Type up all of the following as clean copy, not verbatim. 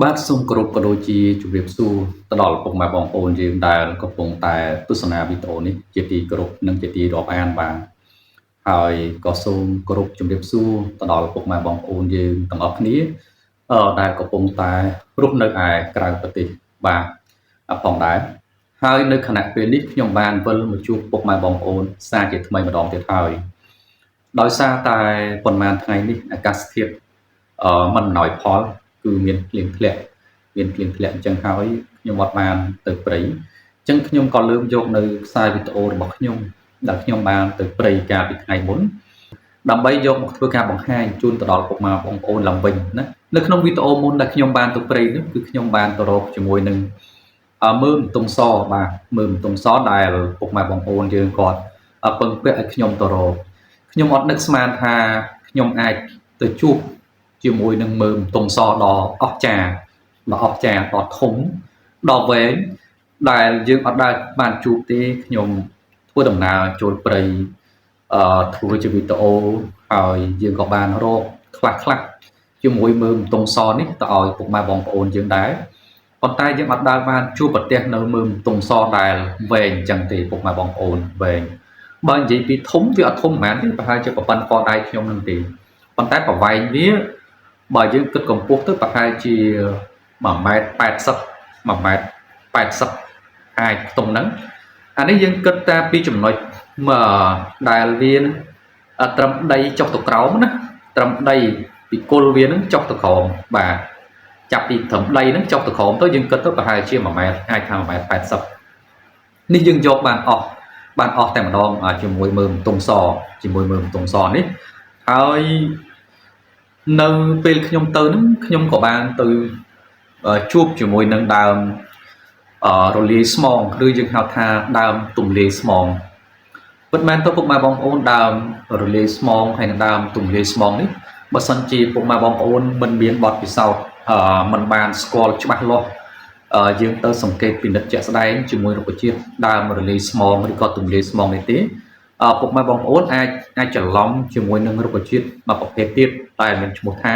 បាទសូមគោរពក៏ដូចជាជម្រាបសួរទៅដល់ពុកម៉ែបងប្អូនយើងដែលកំពុងតែទស្សនាវីដេអូនេះជាទីគោរពនិងជាទីរាប់អានបាទហើយក៏សូមគោរពជម្រាបសួរទៅដល់ពុកម៉ែបងប្អូនយើងទាំងអស់គ្នាដែលកំពុងតែរស់នៅឯក្រៅប្រទេសបាទផងដែរហើយនៅខណៈពេលនេះខ្ញុំបានវិលមកជួបពុកម៉ែបងប្អូនសារជាថ្មីម្ដងទៀតហើយដោយសារតែប៉ុន្មានថ្ងៃនេះអាកាសធាតុមិនអំណោយផលគឺមានភ្លៀងធ្លាក់អញ្ចឹងហើយខ្ញុំអត់បានទៅព្រៃអញ្ចឹងខ្ញុំក៏លើកយកនៅខ្សែវីដេអូរបស់ខ្ញុំដែលខ្ញុំបានទៅព្រៃកាលពីថ្ងៃមុនដើម្បីយកមកធ្វើការបង្ហាញជូនទៅដល់ពុកម៉ែបងប្អូនឡើងវិញណានៅក្នុងវីដេអូមុនដែលខ្ញុំបានទៅព្រៃនេះគឺខ្ញុំបានទៅរកជាមួយនឹងមើមទុំសបាទមើមទុំសដែលពុកម៉ែបងប្អូនយើងគាត់ពឹងពាក់ឲ្យខ្ញុំទៅរកខ្ញុំអត់នឹកស្មានថាខ្ញុំអាចទៅជួបជាមួយនឹងមើមទុំសដ៏អស្ចារ្យដ៏ធំដ៏វែងដែលយើងអត់ដែលបានជួបទេខ្ញុំធ្វើដំណើរចូលព្រៃធ្វើជាវីដេអូហើយយើងក៏បានរកខ្លះជាមួយមើមទុំសនេះទៅឲ្យពុកម៉ែបងប្អូនយើងដែរប៉ុន្តែយើងអត់ដែលបានជួបប្រទេសនៅមើមទុំសដែលវែងអញ្ចឹងទេពុកម៉ែបងប្អូនវែងបើនិយាយពីធំវាអត់ធំហ្មងទេប្រហែលជាប្រព័ន្ធកដៃខ្ញុំនឹងទេប៉ុន្តែប្រវែងវាបើយើងគិតកម្ពស់ទៅប្រហែលជា1.80 1.80 អាចខ្ទង់ហ្នឹងអានេះយើងគិតតែពីចំណុចដែលវាត្រឹមដីចុះទៅក្រោមណាត្រឹមដីពីគល់វានឹងចុះទៅក្រោមបាទចាប់ពីត្រឹមដីនឹងចុះទៅក្រោមទៅយើងគិតទៅប្រហែលជា1ម៉ែត្រអាចថា1.80 នេះយើងយកបានអស់តែម្ដងជាមួយមើមទុំសនេះហើយនៅពេលខ្ញុំទៅនឹងខ្ញុំក៏បានទៅជួបជាមួយនឹងដើមរលាយស្មងឬយើងហៅថាដើមទំលាយស្មងពិតមែនទៅពុកម៉ែបងប្អូនដើមរលាយស្មងហើយនឹងដើមទំលាយស្មងនេះបើសិនជាពុកម៉ែបងប្អូនមិនមានបទពិសោធន៍មិនបានស្គាល់ច្បាស់លាស់យើងទៅសង្កេតពិនិត្យជាក់ស្ដែងជាមួយរុក្ខជាតិដើមរលាយស្មងឬក៏ទំលាយស្មងនេះទេពុកម៉ែបងប្អូនអាចច្រឡំជាមួយនឹងរុក្ខជាតិមួយប្រភេទទៀតដែលមានឈ្មោះថា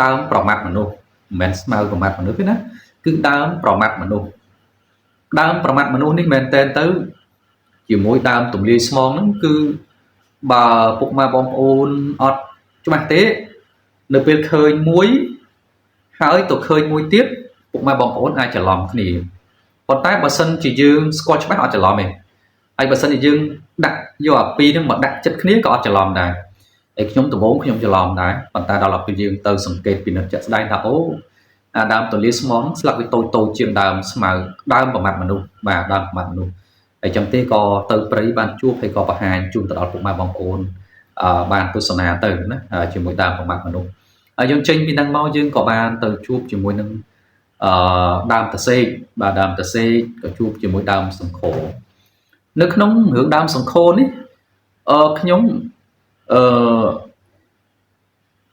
ដើមប្រមាត់មនុស្សមិនមែនស្មៅប្រមាត់មនុស្សទេណាគឺដើមប្រមាត់មនុស្សនេះមែនតើទៅជាមួយដើមទំលាយស្មងហ្នឹងគឺបើពុកម៉ែបងប្អូនអត់ច្បាស់ទេនៅពេលឃើញមួយហើយទៅឃើញមួយទៀតពុកម៉ែបងប្អូនអាចច្រឡំគ្នាប៉ុន្តែបើសិនជាយើងស្គាល់ច្បាស់អត់ច្រឡំទេហើយបើសិនជាយើងដាក់យកអាពីរហ្នឹងមកដាក់ចិត្តគ្នាក៏អត់ច្រឡំដែរហើយខ្ញុំដំបូងខ្ញុំច្រឡំដែរប៉ុន្តែដល់ពេលយើងទៅសង្កេតពិនិត្យជាក់ស្ដែងថាអូដើមទលាស្មងស្លឹកវាតូចជាងដើមស្មៅដើមប្រមាត់មនុស្សបាទដើមប្រមាត់មនុស្សហើយចឹងទេក៏ទៅព្រៃបានជួបហើយក៏បង្ហាញជូនទៅដល់ពុកម៉ែបងប្អូនបានទស្សនាទៅណាជាមួយដើមប្រមាត់មនុស្សហើយយើងចេញពីហ្នឹងមកយើងក៏បានទៅជួបជាមួយនឹងដើមតសេកបាទដើមតសេកក៏ជួបជាមួយដើមសង្ខោនៅក្នុងរឿងដើមសង្ខោនេះខ្ញុំ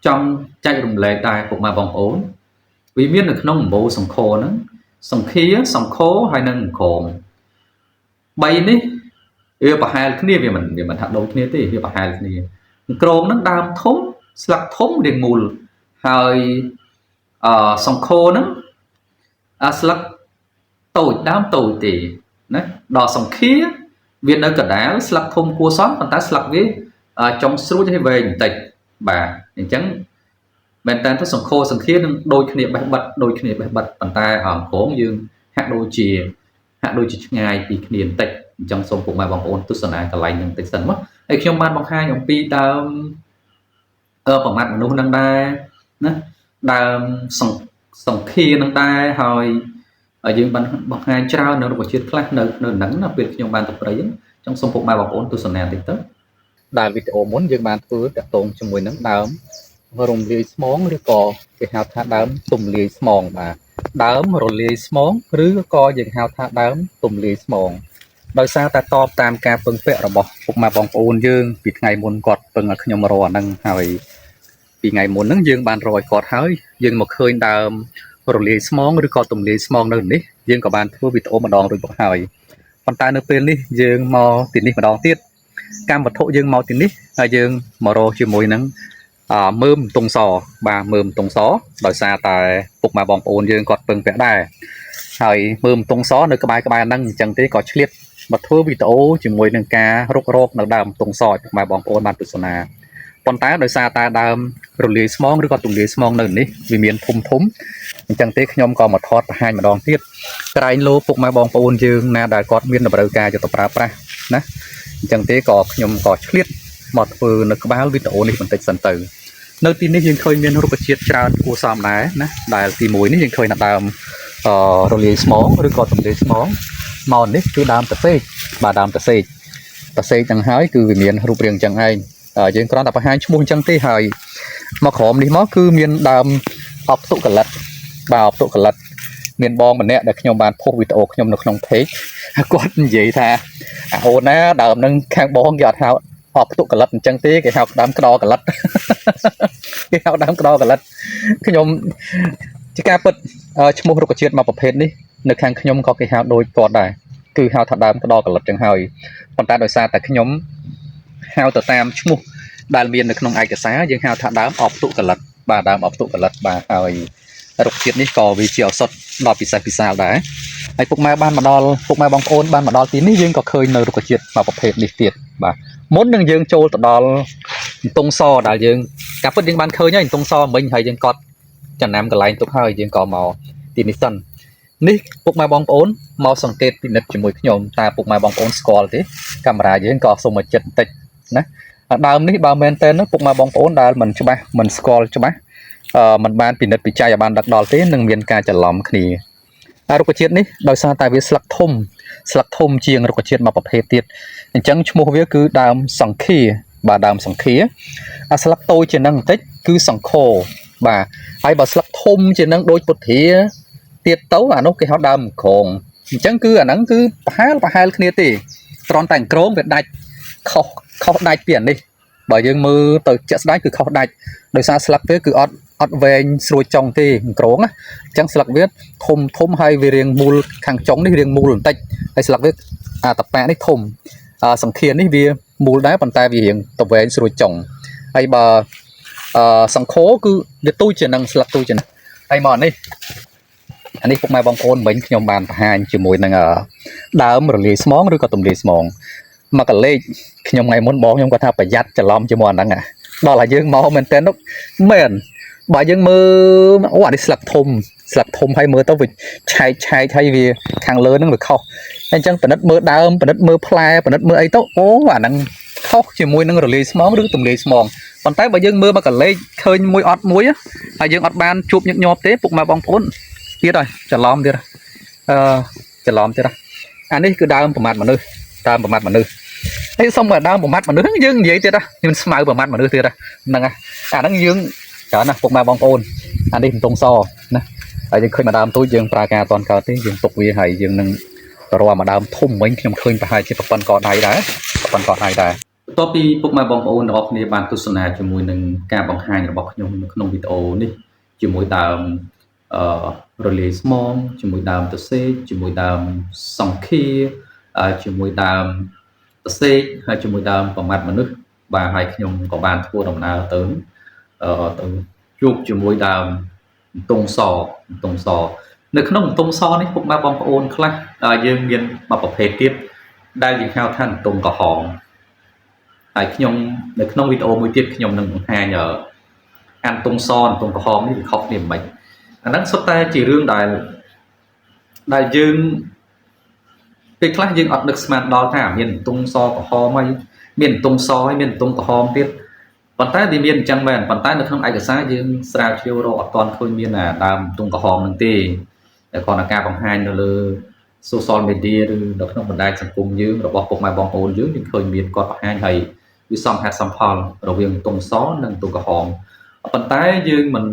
ចង់ចែករំលែកដែរពុកម៉ែបងប្អូនវាមាននៅក្នុងម្បូរសង្ខោហ្នឹងសង្ឃាសង្ខោហើយនិងក្រម3នេះវាប្រហែលគ្នាវាមិនថាដូចគ្នាទេវាប្រហែលគ្នាក្រមហ្នឹងដើមធំស្លឹកធំរាងមូលហើយសង្ខោហ្នឹងស្លឹកតូចដើមតូចទេណាដល់សង្ឃាវានៅកណ្ដាលស្លឹកធំគួរសមប៉ុន្តែស្លឹកវាចុងស្រួចហើយវែងបន្តិចបាទអញ្ចឹងមែនតើទៅសង្ឃានឹងដូចគ្នាបេះបិទប៉ុន្តែក្រមយើងហាក់ដូចជាឆ្ងាយពីគ្នាបន្តិចអញ្ចឹងសូមពុកម៉ែបងប្អូនទស្សនាកន្លែងនឹងបន្តិចសិនមកហើយខ្ញុំបានបង្ហាញអំពីដើមប្រមាត់មនុស្សនឹងដែរណាដើមសង្ឃានឹងដែរហើយយើងបានបង្ហាញច្រើននៅរុក្ខជាតិខ្លះនៅហ្នឹងណាពេលខ្ញុំបានទៅព្រៃអញ្ចឹងសូមពុកម៉ែបងប្អូនទស្សនាតិចទៅដែលវីដេអូមុនយើងបានធ្វើតាក់ទងជាមួយនឹងដើមរំលាយស្មងឬក៏គេហៅថាដើមទំលាយស្មងបាទដើមរលាយស្មងឬក៏យើងហៅថាដើមទំលាយស្មងដោយសារតែតបតាមការពឹងពាក់របស់ពុកម៉ែបងប្អូនយើងពីថ្ងៃមុនគាត់ពឹងឲ្យខ្ញុំរកអាហ្នឹងហើយពីថ្ងៃមុនហ្នឹងយើងបានរកឲ្យគាត់ហើយយើងមកឃើញដើមរលាយស្មងឬក៏ទំលាយស្មងនៅនេះយើងក៏បានធ្វើវីដេអូម្ដងរួចមកហើយប៉ុន្តែនៅពេលនេះយើងមកទីនេះម្ដងទៀតកម្មវត្ថុយើងមកទីនេះហើយយើងមករកជាមួយនឹង មើមតុងសបាទមើមតុងសដោយសារតែពុកម៉ែបងប្អូនយើងគាត់ពឹងពាក់ដែរហើយមើមតុងសនៅក្បែរហ្នឹងអញ្ចឹងទេក៏ឆ្លៀតមកធ្វើវីដេអូជាមួយនឹងការរុករកនៅដើមតុងសឲ្យពុកម៉ែបងប្អូនបានទស្សនាប៉ុន្តែដោយសារតែដើមរលាយស្មងឬក៏ទំលាយស្មងនៅនេះវាមានធំអញ្ចឹងទេខ្ញុំក៏មកថតបង្ហាញម្ដងទៀតក្រែងលោពុកម៉ែបងប្អូនយើងណាដែលគាត់មានតម្រូវការយកទៅប្រើប្រាស់ណាអញ្ចឹងទេក៏ខ្ញុំក៏ឆ្លៀតមកធ្វើនៅក្បាលវីដេអូនេះបន្តិចសិនទៅនៅទីនេះយើងឃើញមានរុក្ខជាតិច្រើនគួរសមដែរណាដែលទី1នេះយើងឃើញនៅដើមរលាយស្មងឬក៏ទំលាយស្មងមកនេះគឺដើមតសេកបាទដើមតសេកទាំងហើយគឺវាមានរូបរាងអញ្ចឹងឯងយើងគ្រាន់តែបង្ហាញឈ្មោះអញ្ចឹងទេហើយមកក្រោមនេះមកគឺមានដើមអបតុកលិតបាទអបតុកលិតមានបងម្នាក់ដែលខ្ញុំបានផុសវីដេអូខ្ញុំនៅក្នុង page គាត់និយាយថាអូនណាដើមនឹងខាងបងគេអត់ហៅអបតុកលិតអញ្ចឹងទេគេហៅដើមក្តោកលិតគេហៅដើមក្តោកលិតខ្ញុំជាការពិតឈ្មោះរុក្ខជាតិមួយប្រភេទនេះនៅខាងខ្ញុំក៏គេហៅដូចគាត់ដែរគឺហៅថាដើមក្តោកលិតចឹងហើយប៉ុន្តែដោយសារតែខ្ញុំហៅទៅតាមឈ្មោះដែលមាននៅក្នុងឯកសារយើងហៅថាដើមអបតុកលិតបាទដើមអបតុកលិតបាទហើយរុក្ខជាតិនេះក៏វាជាឱសថដ៏ពិសេសពិសាលដែរហើយពុកម៉ែបានមកដល់ពុកម៉ែបងប្អូនបានមកដល់ទីនេះយើងក៏ឃើញនៅរុក្ខជាតិមួយប្រភេទនេះទៀតបាទមុននឹងយើងចូលទៅដល់តុងសដែលយើងការពិតយើងបានឃើញហើយតុងសមិញហើយយើងកត់ចំណាំកន្លែងទុកហើយយើងក៏មកទីនេះសិននេះពុកម៉ែបងប្អូនមកសង្កេតពិនិត្យជាមួយខ្ញុំតើពុកម៉ែបងប្អូនស្គាល់ទេកាមេរ៉ាយើងក៏សូមមកចិត្តបន្តិចណាដើមនេះបើមែនតើពុកម៉ែបងប្អូនដែលមិនច្បាស់មិនស្គាល់ច្បាស់มันបានពិនិត្យពិច័យឲ្យបានដឹកដល់ទេនឹងមានការច្រឡំគ្នារុក្ខជាតិនេះដោយសារតែវាស្លឹកធំជាងរុក្ខជាតិមួយប្រភេទទៀតអញ្ចឹងឈ្មោះវាគឺដើមសង្ឃាបាទដើមសង្ឃាស្លឹកតូចជាងនឹងបន្តិចគឺសង្ឃោបាទហើយបើស្លឹកធំជាងនឹងដូចពុទ្ធាទៀតទៅអានោះគេហៅដើមក្រងអញ្ចឹងគឺអាហ្នឹងគឺប្រហែលគ្នាទេត្រង់តែក្រងវាដាច់ខុសដាច់ពីអានេះបើយើងមើលទៅជាក់ស្ដែងគឺខុសដាច់ដោយសារស្លឹកវាគឺអត់វែងស្រួចចុងទេក្រងណាអញ្ចឹងស្លឹកវាធំហើយវារាងមូលខាងចុងនេះរាងមូលបន្តិចហើយស្លឹកវាអាតប៉ានេះធំសង្ឃានេះវាមូលដែរប៉ុន្តែវារាងទៅវែងស្រួចចុងហើយបើសង្ឃោគឺវាទូចជាងនឹងស្លឹកទូចជាងនេះហើយមកអានេះពុកម៉ែបងប្អូនមិញខ្ញុំបានបង្ហាញជាមួយនឹងដើមរលាយស្មងឬក៏ទំលាយស្មងមកកលេចខ្ញុំថ្ងៃមុនបងខ្ញុំគាត់ថាប្រយ័ត្នច្រឡំជាមួយអាហ្នឹងដល់ហើយយើងមកមែនតើមែនបើយើងមើលអូអានេះស្លឹកធំហើយមើលទៅវាឆែកហើយវាខាងលើហ្នឹងវាខុសអញ្ចឹងពិនិត្យមើលដើមពិនិត្យមើលផ្លែពិនិត្យមើលអីទៅអូអាហ្នឹងខុសជាមួយនឹងរលាយស្មងឬទំលាយស្មងប៉ុន្តែបើយើងមើលមកកលេចឃើញមួយអត់មួយហើយយើងអត់បានជួបញឹកញាប់ទេពុកម៉ែបងប្អូនទៀតហើយច្រឡំទៀតអានេះគឺដើមប្រមាត់មនុស្សហើយសុំមកដើមប្រមាត់មនុស្សយើងនិយាយទៀតខ្ញុំស្មៅប្រមាត់មនុស្សទៀតហ្នឹងអាហ្នឹងយើងច្រើនណាស់ពុកម៉ែបងប្អូនអានេះមិនតុងសណាហើយយើងឃើញមកដើមទូចយើងប្រើការអត់តន់កើតទេយើងទុកវាហើយយើងនឹងរកមកដើមធំវិញខ្ញុំឃើញប្រហែលជាប្រព័ន្ធកដៃដែរបន្ទាប់ពីពុកម៉ែបងប្អូនទាំងអស់គ្នាបានទស្សនាជាមួយនឹងការបង្ហាញរបស់ខ្ញុំនៅក្នុងវីដេអូនេះជាមួយដើមរលាយស្មងជាមួយដើមតសេកជាមួយដើមសង្ឃាជាមួយដើមតសេកហើយជាមួយដើមប្រមាត់មនុស្សបាទហើយខ្ញុំក៏បានធ្វើដំណើរទៅជួបជាមួយដើមតុងសនៅក្នុងតុងសនេះពុកម៉ែបងប្អូនខ្លះយើងមានមួយប្រភេទទៀតដែលយើងហៅថាតុងក្រហមហើយខ្ញុំនៅក្នុងវីដេអូមួយទៀតខ្ញុំនឹងបង្ហាញអានតុងសតុងក្រហមនេះវាខុសគ្នាមិនអាហ្នឹងសុទ្ធតែជារឿងដែលយើងពេលខ្លះយើងអត់នឹកស្មានដល់ថាមានតុងសក្រហមហើយមានតុងសហើយមានតុងក្រហមទៀតប៉ុន្តែវាមានអញ្ចឹងមែនប៉ុន្តែនៅក្នុងឯកសារយើងស្រាវជ្រាវរកអត់ទាន់ឃើញមានដើមតុងក្រហមនឹងទេតែគ្រាន់តែការបង្ហាញនៅលើ social media ឬនៅក្នុងបណ្ដាញសង្គមយើងរបស់ពុកម៉ែបងប្អូនយើងឃើញមានគាត់បង្ហាញហើយវាសមហេតុសមផលរវាងតុងសនិងតុងក្រហមប៉ុន្តែយើងមិន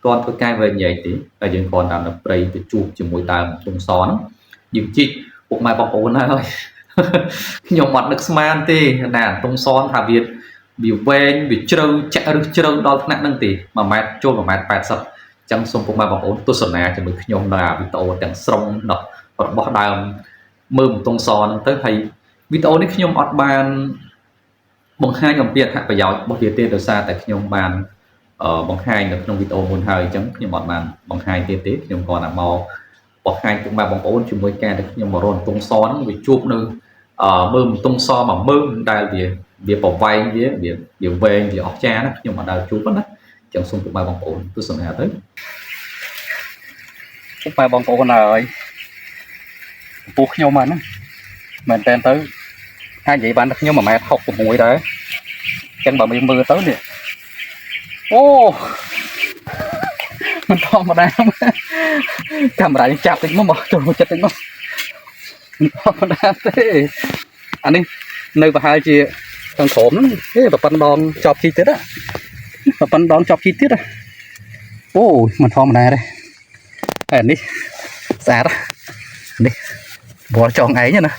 ទាន់ធ្វើការវែងញែកទេតែយើងគ្រាន់តែនៅព្រៃទៅជួបជាមួយដើមតុងសហ្នឹងយើងជីកពុកម៉ែបងប្អូនហើយខ្ញុំអត់នឹកស្មានទេណាតុងសថាវាវែងវាជ្រៅចាក់ឬជ្រៅដល់ថ្នាក់ហ្នឹងទេ1ម៉ែត្រចូល1ម៉ែត្រ80អញ្ចឹងសូមពុកម៉ែបងប្អូនទស្សនាជាមួយខ្ញុំនៅវីដេអូទាំងស្រុងរបស់ដើមមើលតុងសហ្នឹងទៅហើយវីដេអូនេះខ្ញុំអត់បានបង្ហាញអំពីអត្ថប្រយោជន៍របស់វាទេដោយសារតែខ្ញុំបាន បង្ហាញនៅក្នុងវីដេអូមុនហើយអញ្ចឹងខ្ញុំអត់បានបង្ហាញទៀតទេខ្ញុំគាត់តែមកបង្ហាញពុកម៉ែបងប្អូនជាមួយការដែលខ្ញុំមករនទងសហ្នឹងវាជួបនៅមើលទងសមកមើលដែលវាប្រវែងវាវែងវាអស្ចារ្យណាខ្ញុំអត់ដែលជួបណាអញ្ចឹងសូមពុកម៉ែបងប្អូនទស្សនាទៅពុកម៉ែបងប្អូនហើយពូខ្ញុំហ្នឹងមែនតើទៅអាចនិយាយបានថាខ្ញុំ1.66 ម៉ែត្រដែរអញ្ចឹងបើមើលទៅនេះអូមិនធម្មតាកាមេរ៉ាយើងចាប់តិចមកចូលចិត្តតិចមកមិនធម្មតាទេអានេះនៅប្រហែលជាខាងក្រោមហ្នឹងប្រប៉ុណ្ណដងចប់ជីទៀតប្រប៉ុណ្ណដងចប់ជីទៀតអូមិនធម្មតាទេអានេះស្អាតនេះបលចងឯងណា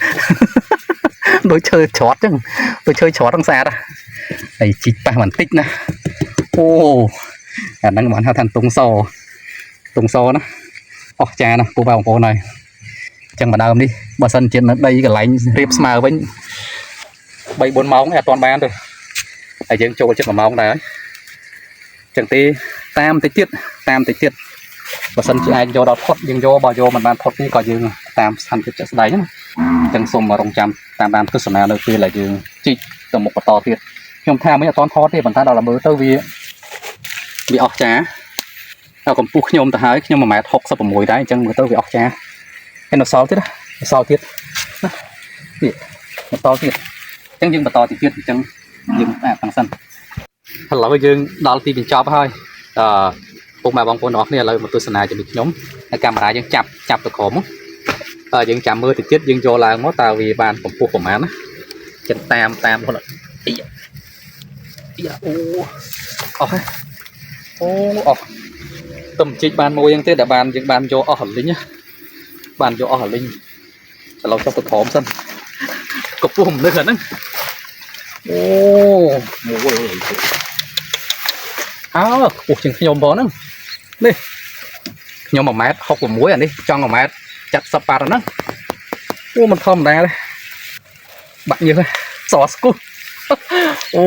ដូចឈើច្រត់ចឹងដូចឈើច្រត់ហ្នឹងស្អាតហើយជីកប៉ះបន្តិចណាអូអាហ្នឹងបានហៅថាតុងសណាអស់ចាណាពូបងប្អូនហើយអញ្ចឹងម្ដងនេះបើសិនជានៅដីកន្លែងរៀបស្មើវិញ 3-4 ម៉ោងអត់ទាន់បានទេហើយយើងចូលចិត្ត1 ម៉ោងដែរអញ្ចឹងទេតាមតិចទៀតបើសិនជាអាចយកដល់ផុតយើងយកបើយកមិនបានផុតនេះក៏យើងតាមស្ថានភាពជាក់ស្ដែងណាអញ្ចឹងសូមរងចាំតាមដានទស្សនានៅពេលដែលយើងជីកទៅមុខបន្តទៀតខ្ញុំថាមិនអត់ទាន់ថតទេប៉ុន្តែដល់មើលទៅវាអស់ចាដល់កម្ពស់ខ្ញុំទៅហើយខ្ញុំ1.66 ម៉ែត្រដែរអញ្ចឹងមើលទៅវាអស់ចាហើយនៅសល់ទៀតនេះបន្តទៀតអញ្ចឹងយើងបន្តទៀតអញ្ចឹងយើងតាំងសិនឥឡូវយើងដល់ទីបញ្ចប់ហើយពុកម៉ែបងប្អូនទាំងអស់គ្នាឥឡូវមកទស្សនាជាមួយខ្ញុំហើយកាមេរ៉ាយើងចាប់ទៅក្រោមយើងចាំមើលទៅទៀតយើងយកឡើងមកតើវាបានកម្ពស់ប្រហែលណាចិនតាមខ្លួនអីអូអស់អស់ទំជីកបានមួយហ្នឹងទេដែលបានយើងបានយកអស់រលីងបានយកអស់រលីងឥឡូវចុះទៅក្រោមសិនកម្ពស់មិននឹកហ្នឹងអូមួយអូជាងខ្ញុំបងហ្នឹងនេះខ្ញុំ1.66 ម៉ែត្រអានេះចង់1.70 ម៉ែត្រប៉ាត់ហ្នឹងអូមិនធម្មតាទេបាក់ញើសសស្គូអូ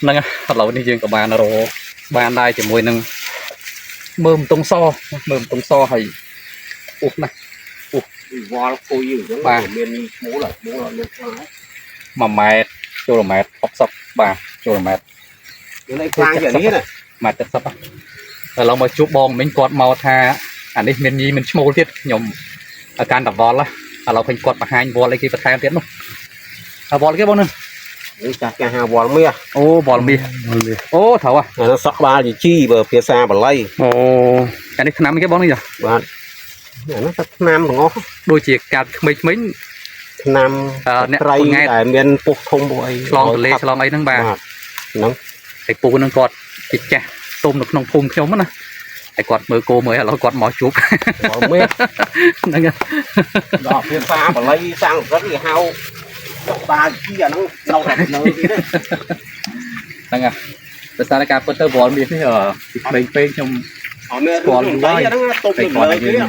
ហ្នឹងឥឡូវនេះយើងក៏បានរកបានដែរជាមួយនឹងមើមតុងសហើយអូណាអូវល់គួយអញ្ចឹងបាទមានមូលលើខ្លាំង1 ម៉ែត្រចូល1.60 ម៉ែត្របាទចូល1 ម៉ែត្រយើងលេខខ្លាំងយ៉ាងនេះណា1.70 ម៉ែត្រឥឡូវមកជួបបងមិញគាត់មកថាអានេះមានញីមានឈ្មោលទៀតខ្ញុំអាការតវល់ឥឡូវឃើញគាត់បង្ហាញវល់អីគេបន្ថែមទៀតនោះវល់គេបងនឹងនេះចាស់ហៅវល់មាសអូវល់មាសអូត្រូវអានោះសក់ក្បាលជីបើភាសាបាលីអូអានេះឆ្នាំគេបងនេះចាបាទអានោះទឹកឆ្នាំទាំងអស់ដូចជាកាត់ក្មេងឆ្នាំអ្នកត្រីដែលមានពុះធំពុះអីឆ្លងទលេឆ្លងអីហ្នឹងបាទហ្នឹងហើយពូហ្នឹងគាត់ជាចាស់ទុំនៅក្នុងភូមិខ្ញុំណាហើយគាត់មើលគោមើលឥឡូវគាត់មកជួបមើលហ្នឹងដល់ភាសាបាលីសាំងរិទ្ធគេហៅបាជីអាហ្នឹងនៅតែនៅទៀតហ្នឹងដោយសារការពិតទៅវល់មាសនេះពីក្មេងពេកខ្ញុំស្គាល់យូរហើយហ្នឹងទុំនៅលើទៀត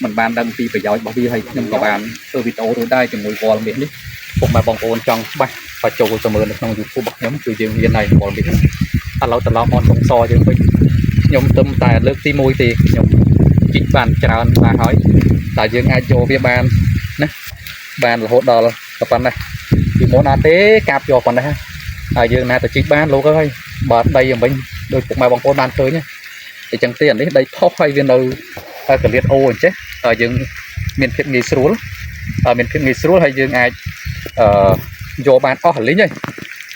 មិនបានដឹងពីប្រយោជន៍របស់វាហើយខ្ញុំក៏បានធ្វើវីដេអូរួចដែរជាមួយវល់មាសនេះពុកម៉ែបងប្អូនចង់ច្បាស់បើចូលទៅមើលនៅក្នុង YouTube របស់ខ្ញុំគឺយើងមានហើយវល់មាសឥឡូវត្រឡប់មកតុងសយើងវិញខ្ញុំទឹមតែលើកទី1ទេខ្ញុំជីកបានច្រើនបាទហើយតែយើងអាចយកវាបានណាបានរហូតដល់ប៉ុណ្ណេះពីមុនណាទេកាប់យកប៉ុណ្ណេះហើយយើងណាទៅជីកបានលោកហើយបើដីយ៉ាងវិញដូចពុកម៉ែបងប្អូនបានឃើញអញ្ចឹងទេអានេះដីផុសហើយវានៅកលៀតអូអញ្ចេះយើងមានភាពងាយស្រួលហើយយើងអាចយកបានអស់រលីងហើយ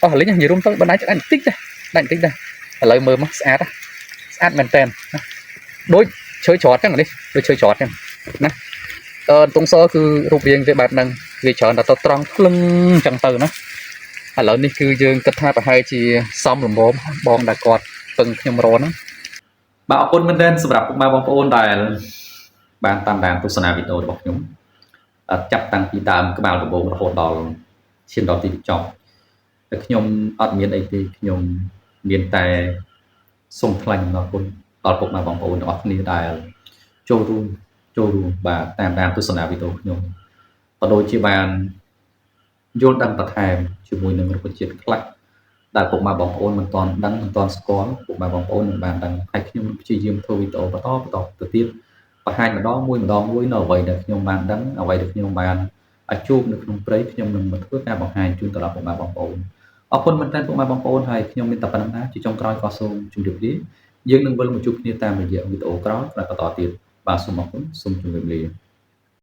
អស់រលីងនិយាយរួមទៅបណ្ដាច់បន្តិចដែរឥឡូវមើលមកស្អាតមែនតើដូចឈើច្រត់ចឹងនេះដូចឈើច្រត់ចឹងណាតុងសគឺរូបរាងវាបែបហ្នឹងវាច្រើនតែទៅត្រង់ភ្លឹងចឹងទៅណាឥឡូវនេះគឺយើងគិតថាប្រហែលជាសំលំមបងដែលគាត់ពឹងខ្ញុំរហ្នឹងបាទអរគុណមែនទែនសម្រាប់ពុកម៉ែបងប្អូនដែលបានតាមដានទស្សនាវីដេអូរបស់ខ្ញុំចាប់តាំងពីដើមក្បាលដំបូងរហូតដល់ឈានដល់ទីបញ្ចប់តែខ្ញុំអត់មានអីទេខ្ញុំមានតែសូមថ្លែងអំណរគុណដល់ពុកម៉ែបងប្អូនទាំងអស់គ្នាដែលចូលរួមបាទតាមដានទស្សនាវីដេអូខ្ញុំក៏ដូចជាបានយល់ដឹងបន្ថែមជាមួយនឹងរុក្ខជាតិខ្លះ ដែលពុកម៉ែបងប្អូនមិនទាន់ដឹងមិនទាន់ស្គាល់ពុកម៉ែបងប្អូននឹងបានដឹងហើយខ្ញុំព្យាយាមធ្វើវីដេអូបន្តទៅទៀតបង្ហាញម្ដងមួយនៅអ្វីដែលខ្ញុំបានដឹងអ្វីដែលខ្ញុំបានជួបនៅក្នុងព្រៃខ្ញុំនឹងមកធ្វើការបង្ហាញជូនទៅដល់ពុកម៉ែបងប្អូនអរគុណមែនទែនពុកម៉ែបងប្អូនហើយខ្ញុំមានតែប៉ុណ្្នឹងណាជាចុងក្រោយក៏សូមជម្រាបលាយើងនឹងវិលមកជួបគ្នាតាមរយៈវីដេអូក្រោយបន្តទៀតបាទសូមអរគុណសូមជម្រាបលា